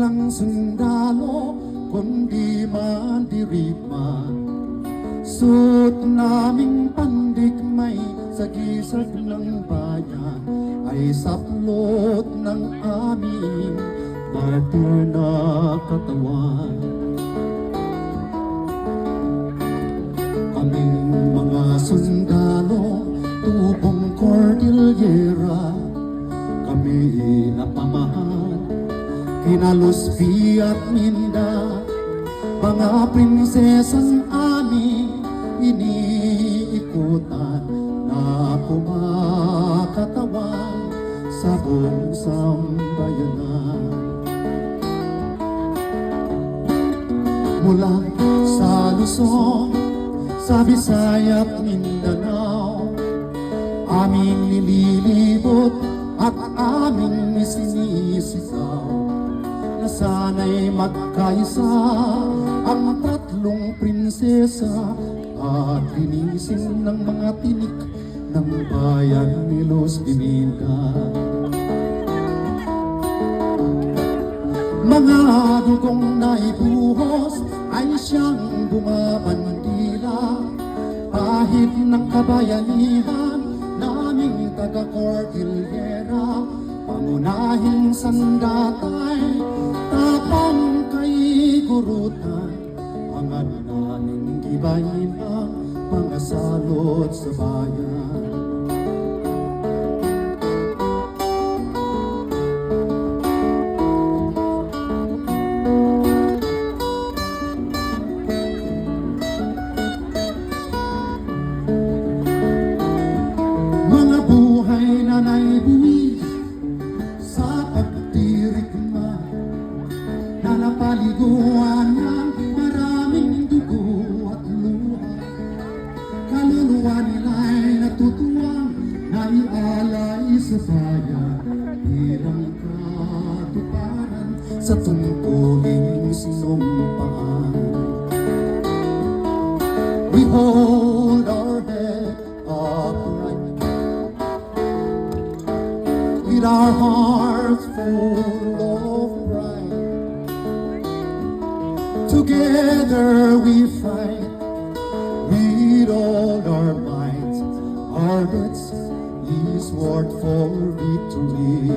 lang sundalo, kundi mandirigma. Suot naming pandigmay sa gisag ng bayan, ay saplot ng aming martir na katawan. Kaming mga sundalo, tubong Cordillera, kami napamahal kina Luzvi at Minda. Mga prinsesang aming iniikutan na kumakatawan sa buong sambayanan. Mula sa Luzon, sa Visaya at Mindanao, aming nililibot at aming sinisigaw na sana'y magkaisa ang tatlong prinsesa at linisin ng mga tinik ng bayan ni Luzvi Minda. Mga dugong naibuhos ay siyang bumabandila, kahit ng kabayanihan naming taga-Cordillera. Pangunahing sandatay, tapang kay gurutan, hangad namin gibayin ang mga salot sa bayan. Mga buhay na naibuwis sa pagtirigma, na napaliguan ng maraming dugo at luha. Kaluluwa nila'y natutuwang naialay sa bayan, bilang katuparan sa tungkuling sinumpaan. We hold our head upright, with our hearts full of pride. Together we fight with all our might. Our hearts is worth for victory.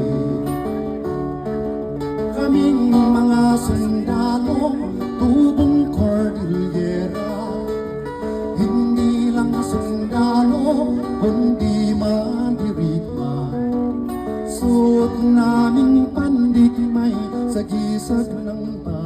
Kaming mga sundalo, tubong Cordillera, hindi lang sundalo, kundi mandirigma. Suot naming pandigmay sa gisag ng bayan,